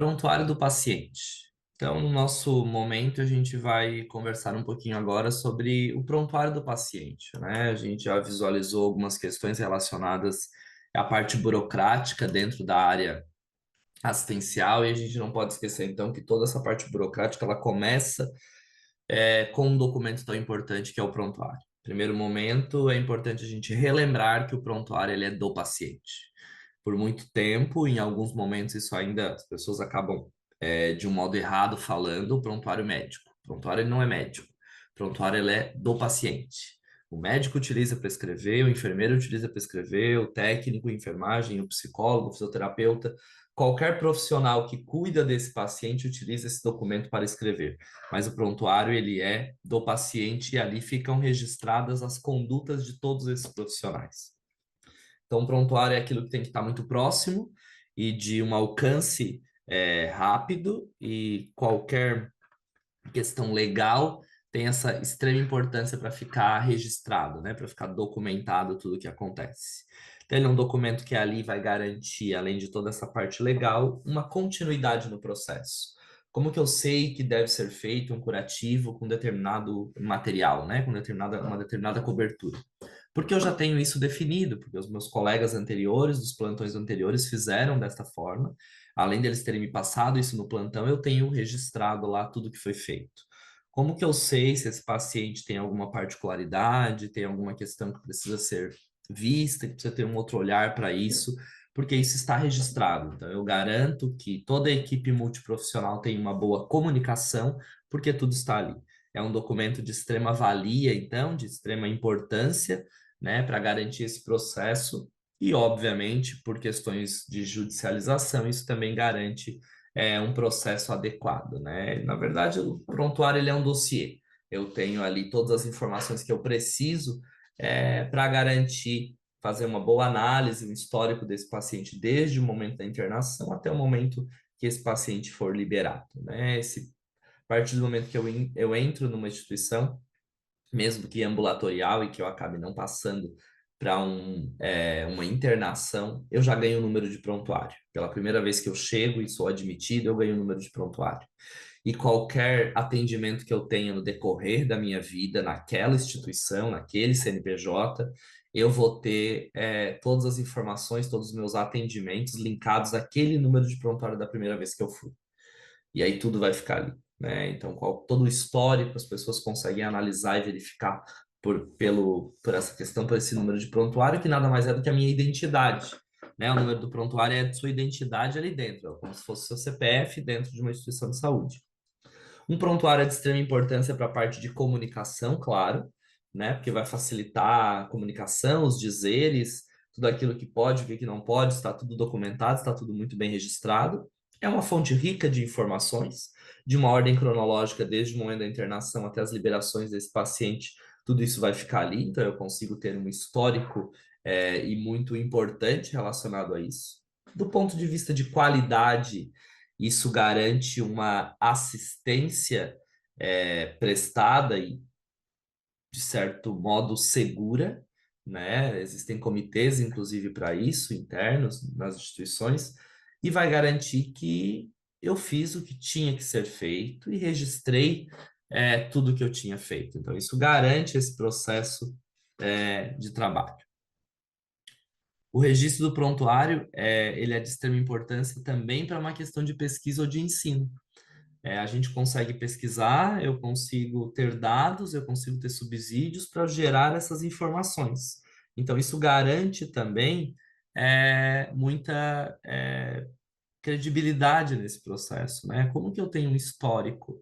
Prontuário do paciente. Então, no nosso momento, a gente vai conversar um pouquinho agora sobre o prontuário do paciente, né? A gente já visualizou algumas questões relacionadas à parte burocrática dentro da área assistencial, e a gente não pode esquecer, então, que toda essa parte burocrática, ela começa com um documento tão importante que é o prontuário. Primeiro momento, é importante a gente relembrar que o prontuário ele é do paciente. Por muito tempo, em alguns momentos, isso ainda as pessoas acabam de um modo errado falando o prontuário médico. O prontuário ele não é médico. O prontuário ele é do paciente. O médico utiliza para escrever, o enfermeiro utiliza para escrever, o técnico, a enfermagem, o psicólogo, o fisioterapeuta, qualquer profissional que cuida desse paciente utiliza esse documento para escrever. Mas o prontuário ele é do paciente e ali ficam registradas as condutas de todos esses profissionais. Então, o prontuário é aquilo que tem que estar muito próximo e de um alcance rápido, e qualquer questão legal tem essa extrema importância para ficar registrado, né? Para ficar documentado tudo o que acontece. Então, ele é um documento que ali vai garantir, além de toda essa parte legal, uma continuidade no processo. Como que eu sei que deve ser feito um curativo com determinado material, né? Com uma determinada cobertura? Porque eu já tenho isso definido, porque os meus colegas anteriores, dos plantões anteriores, fizeram desta forma. Além deles terem me passado isso no plantão, eu tenho registrado lá tudo que foi feito. Como que eu sei se esse paciente tem alguma particularidade, tem alguma questão que precisa ser vista, que precisa ter um outro olhar para isso? Porque isso está registrado. Então, eu garanto que toda a equipe multiprofissional tem uma boa comunicação, porque tudo está ali. É um documento de extrema valia, então, de extrema importância, né, para garantir esse processo. E, obviamente, por questões de judicialização, isso também garante um processo adequado, né? Na verdade, o prontuário ele é um dossiê. Eu tenho ali todas as informações que eu preciso para garantir, fazer uma boa análise, um histórico desse paciente desde o momento da internação até o momento que esse paciente for liberado, né? A partir do momento que eu entro numa instituição, mesmo que ambulatorial, e que eu acabe não passando para uma internação, eu já ganho o número de prontuário. Pela primeira vez que eu chego e sou admitido, eu ganho o número de prontuário. E qualquer atendimento que eu tenha no decorrer da minha vida, naquela instituição, naquele CNPJ, eu vou ter todas as informações, todos os meus atendimentos linkados àquele número de prontuário da primeira vez que eu fui. E aí tudo vai ficar ali, né? Então, todo o histórico as pessoas conseguem analisar e verificar por essa questão, por esse número de prontuário, que nada mais é do que a minha identidade, né? O número do prontuário é a sua identidade ali dentro, é como se fosse seu CPF dentro de uma instituição de saúde. Um prontuário é de extrema importância para a parte de comunicação, claro, né? Porque vai facilitar a comunicação, os dizeres, tudo aquilo que pode, o que não pode, está tudo documentado, está tudo muito bem registrado. É uma fonte rica de informações, de uma ordem cronológica, desde o momento da internação até as liberações desse paciente, tudo isso vai ficar ali, então eu consigo ter um histórico e muito importante relacionado a isso. Do ponto de vista de qualidade, isso garante uma assistência prestada e, de certo modo, segura, né? Existem comitês, inclusive, para isso, internos nas instituições, e vai garantir que eu fiz o que tinha que ser feito e registrei tudo que eu tinha feito. Então, isso garante esse processo de trabalho. O registro do prontuário, ele é de extrema importância também para uma questão de pesquisa ou de ensino. A gente consegue pesquisar, eu consigo ter dados, eu consigo ter subsídios para gerar essas informações. Então, isso garante também muita credibilidade nesse processo, né? Como que eu tenho um histórico?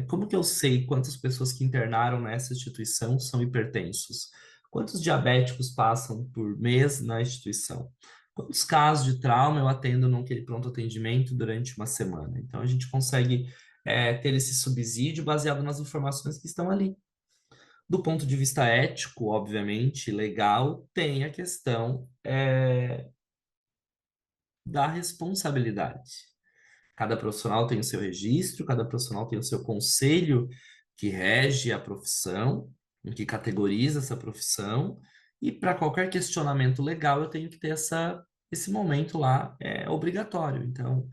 Como que eu sei quantas pessoas que internaram nessa instituição são hipertensos? Quantos diabéticos passam por mês na instituição? Quantos casos de trauma eu atendo naquele pronto atendimento durante uma semana? Então, a gente consegue ter esse subsídio baseado nas informações que estão ali. Do ponto de vista ético, obviamente, legal, tem a questão da responsabilidade. Cada profissional tem o seu registro, cada profissional tem o seu conselho que rege a profissão, que categoriza essa profissão, e para qualquer questionamento legal eu tenho que ter esse momento lá obrigatório. Então,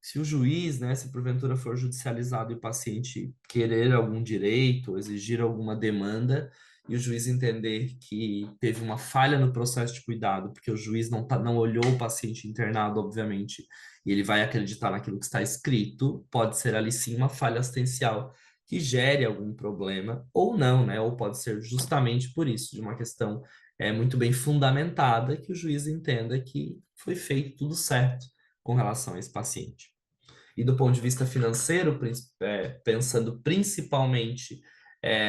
Se o juiz, né, se porventura for judicializado e o paciente querer algum direito, ou exigir alguma demanda, e o juiz entender que teve uma falha no processo de cuidado, porque o juiz não olhou o paciente internado, obviamente, e ele vai acreditar naquilo que está escrito, pode ser ali sim uma falha assistencial que gere algum problema, ou não, né? Ou pode ser justamente por isso, de uma questão muito bem fundamentada, que o juiz entenda que foi feito tudo certo com relação a esse paciente. E do ponto de vista financeiro, pensando principalmente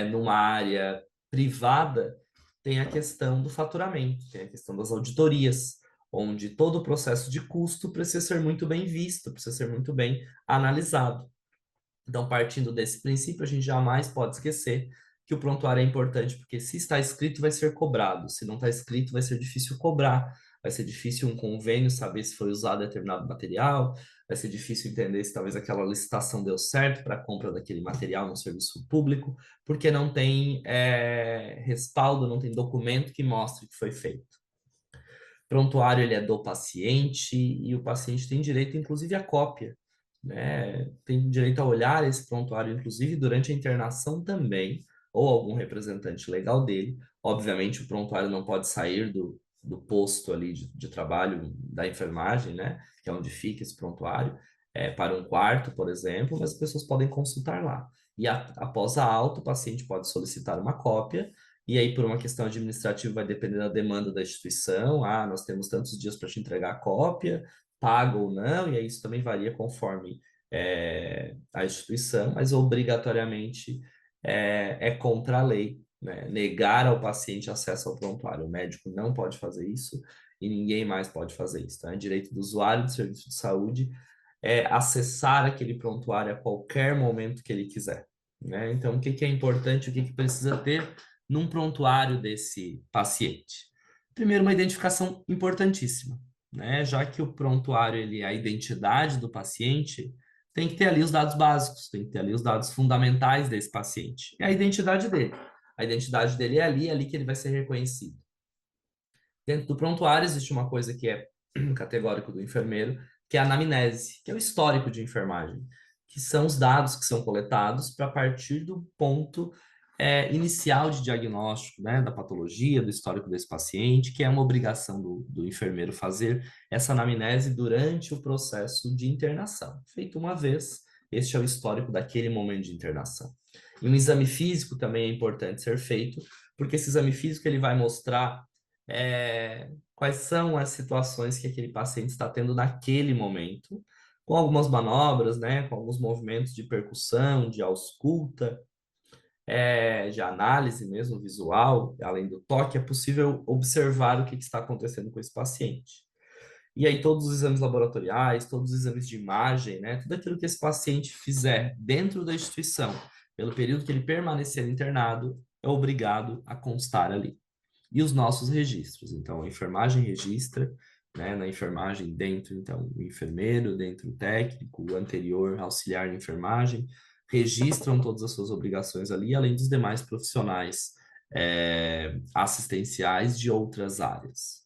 numa área privada, tem a questão do faturamento, tem a questão das auditorias, onde todo o processo de custo precisa ser muito bem visto, precisa ser muito bem analisado. Então, partindo desse princípio, a gente jamais pode esquecer que o prontuário é importante, porque se está escrito, vai ser cobrado. Se não está escrito, vai ser difícil cobrar. Vai ser difícil um convênio saber se foi usado determinado material. Vai ser difícil entender se talvez aquela licitação deu certo para a compra daquele material no serviço público, porque não tem respaldo, não tem documento que mostre que foi feito. Prontuário ele é do paciente e o paciente tem direito, inclusive, à cópia, né? Tem direito a olhar esse prontuário, inclusive, durante a internação também, ou algum representante legal dele. Obviamente, o prontuário não pode sair do posto ali de trabalho da enfermagem, né? Que é onde fica esse prontuário, para um quarto, por exemplo, mas as pessoas podem consultar lá. E após a alta, o paciente pode solicitar uma cópia e aí, por uma questão administrativa, vai depender da demanda da instituição. Ah, nós temos tantos dias para te entregar a cópia, paga ou não, e aí isso também varia conforme a instituição, mas obrigatoriamente é contra a lei, né? Negar ao paciente acesso ao prontuário. O médico não pode fazer isso e ninguém mais pode fazer isso. Então, é direito do usuário do serviço de saúde acessar aquele prontuário a qualquer momento que ele quiser, né? Então, o que que é importante, o que que precisa ter num prontuário desse paciente? Primeiro, uma identificação importantíssima, né? Já que o prontuário ele é a identidade do paciente, tem que ter ali os dados básicos, tem que ter ali os dados fundamentais desse paciente. É a identidade dele. A identidade dele é ali que ele vai ser reconhecido. Dentro do prontuário existe uma coisa que é categórico do enfermeiro, que é a anamnese, que é o histórico de enfermagem, que são os dados que são coletados para partir do ponto inicial de diagnóstico, né, da patologia, do histórico desse paciente, que é uma obrigação do enfermeiro fazer essa anamnese durante o processo de internação. Feito uma vez, este é o histórico daquele momento de internação. E um exame físico também é importante ser feito, porque esse exame físico ele vai mostrar quais são as situações que aquele paciente está tendo naquele momento, com algumas manobras, né, com alguns movimentos de percussão, de ausculta, de análise mesmo visual, além do toque, é possível observar o que está acontecendo com esse paciente. E aí todos os exames laboratoriais, todos os exames de imagem, né, tudo aquilo que esse paciente fizer dentro da instituição, pelo período que ele permanecer internado, é obrigado a constar ali e os nossos registros. Então, a enfermagem registra, né, na enfermagem dentro, então, o enfermeiro, dentro o técnico, o anterior auxiliar de enfermagem, registram todas as suas obrigações ali, além dos demais profissionais assistenciais de outras áreas.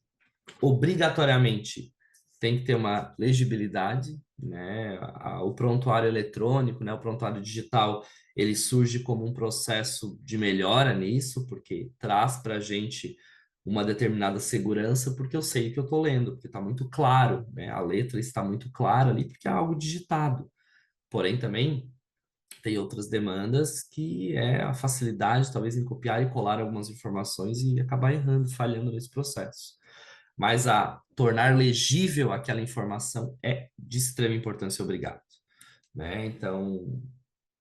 Obrigatoriamente tem que ter uma legibilidade, né? O prontuário eletrônico, né? O prontuário digital, ele surge como um processo de melhora nisso, porque traz para a gente uma determinada segurança, porque eu sei o que eu estou lendo, porque está muito claro, né? A letra está muito clara ali, porque é algo digitado. Porém, também tem outras demandas que é a facilidade, talvez, em copiar e colar algumas informações e acabar errando, falhando nesse processo. Mas a tornar legível aquela informação é de extrema importância, obrigado. Né? Então,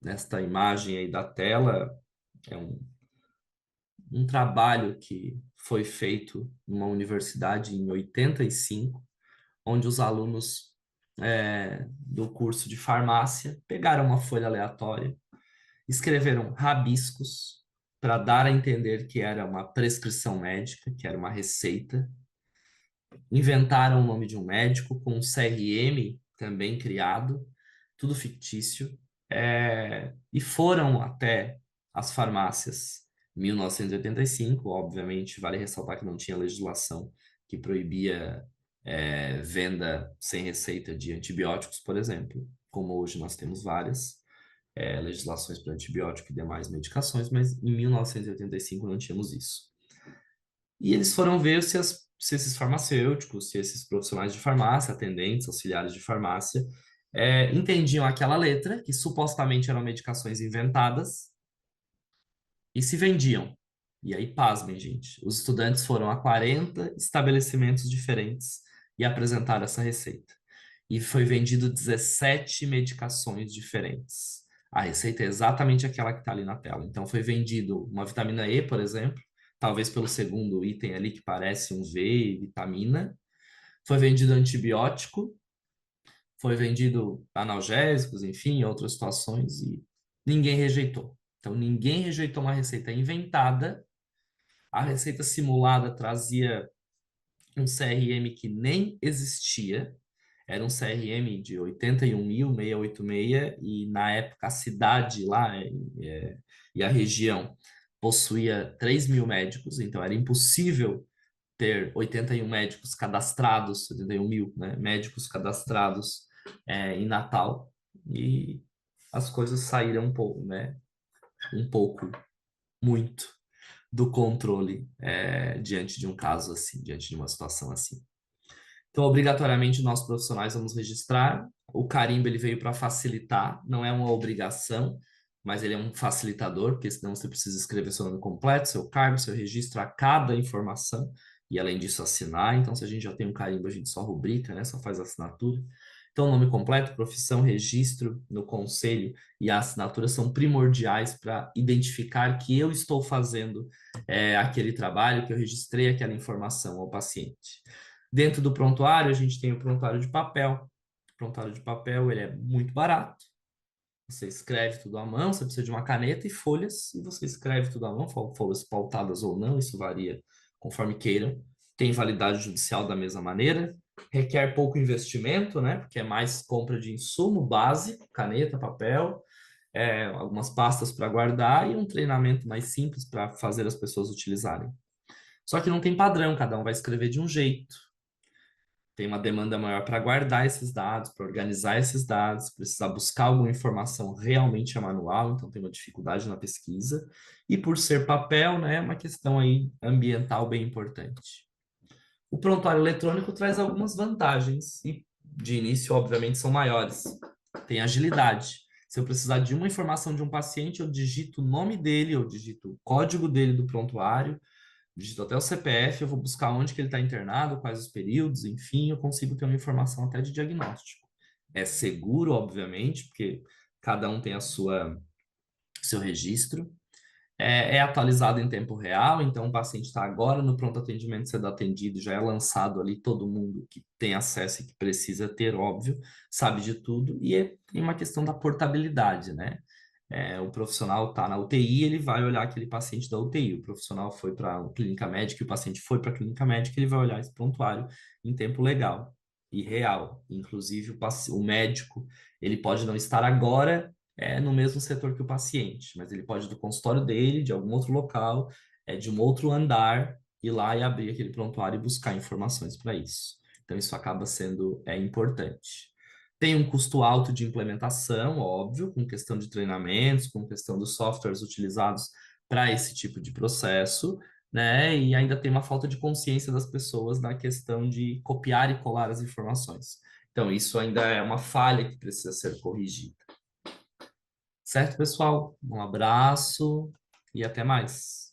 nesta imagem aí da tela, é um trabalho que foi feito numa universidade em 85, onde os alunos do curso de farmácia pegaram uma folha aleatória, escreveram rabiscos para dar a entender que era uma prescrição médica, que era uma receita, inventaram o nome de um médico com um CRM também criado, tudo fictício, e foram até as farmácias em 1985. Obviamente, vale ressaltar que não tinha legislação que proibia venda sem receita de antibióticos, por exemplo, como hoje nós temos várias legislações para antibiótico e demais medicações, mas em 1985 não tínhamos isso. E eles foram ver se esses farmacêuticos, se esses profissionais de farmácia, atendentes, auxiliares de farmácia, entendiam aquela letra, que supostamente eram medicações inventadas, e se vendiam. E aí, pasmem, gente, os estudantes foram a 40 estabelecimentos diferentes e apresentaram essa receita. E foi vendido 17 medicações diferentes. A receita é exatamente aquela que está ali na tela. Então, foi vendido uma vitamina E, por exemplo, talvez pelo segundo item ali que parece um V, vitamina. Foi vendido antibiótico, foi vendido analgésicos, enfim, outras situações, e ninguém rejeitou. Então, ninguém rejeitou uma receita inventada. A receita simulada trazia um CRM que nem existia, era um CRM de 81.686, e na época a cidade lá e a região possuía 3.000 médicos, então era impossível ter 81 médicos cadastrados, 81 mil, né, médicos cadastrados em Natal, e as coisas saíram um pouco, né, um pouco, muito do controle diante de um caso assim, diante de uma situação assim. Então, obrigatoriamente, nós profissionais vamos registrar. O carimbo ele veio para facilitar, não é uma obrigação, mas ele é um facilitador, porque senão você precisa escrever seu nome completo, seu cargo, seu registro a cada informação, e além disso assinar. Então, se a gente já tem um carimbo, a gente só rubrica, né? Só faz a assinatura. Então, o nome completo, profissão, registro no conselho e a assinatura são primordiais para identificar que eu estou fazendo aquele trabalho, que eu registrei aquela informação ao paciente. Dentro do prontuário, a gente tem o prontuário de papel. O prontuário de papel, ele é muito barato. Você escreve tudo à mão, você precisa de uma caneta e folhas, e você escreve tudo à mão, folhas pautadas ou não, isso varia conforme queiram. Tem validade judicial da mesma maneira. Requer pouco investimento, né? Porque é mais compra de insumo básico, caneta, papel, algumas pastas para guardar e um treinamento mais simples para fazer as pessoas utilizarem. Só que não tem padrão, cada um vai escrever de um jeito. Tem uma demanda maior para guardar esses dados, para organizar esses dados, precisar buscar alguma informação realmente é manual, então tem uma dificuldade na pesquisa. E por ser papel, né, é uma questão aí ambiental bem importante. O prontuário eletrônico traz algumas vantagens e de início, obviamente, são maiores. Tem agilidade. Se eu precisar de uma informação de um paciente, eu digito o nome dele, eu digito o código dele do prontuário, digito até o CPF, eu vou buscar onde que ele está internado, quais os períodos, enfim, eu consigo ter uma informação até de diagnóstico. É seguro, obviamente, porque cada um tem a seu registro. É atualizado em tempo real, então o paciente está agora no pronto atendimento sendo atendido, já é lançado ali todo mundo que tem acesso e que precisa ter, óbvio, sabe de tudo, e tem uma questão da portabilidade, né? O profissional está na UTI, ele vai olhar aquele paciente da UTI. O profissional foi para a clínica médica e o paciente foi para a clínica médica, ele vai olhar esse prontuário em tempo legal e real. Inclusive, o médico, ele pode não estar agora no mesmo setor que o paciente, mas ele pode ir do consultório dele, de algum outro local, de um outro andar, ir lá e abrir aquele prontuário e buscar informações para isso. Então, isso acaba sendo importante. Tem um custo alto de implementação, óbvio, com questão de treinamentos, com questão dos softwares utilizados para esse tipo de processo, né? E ainda tem uma falta de consciência das pessoas na questão de copiar e colar as informações. Então, isso ainda é uma falha que precisa ser corrigida. Certo, pessoal? Um abraço e até mais.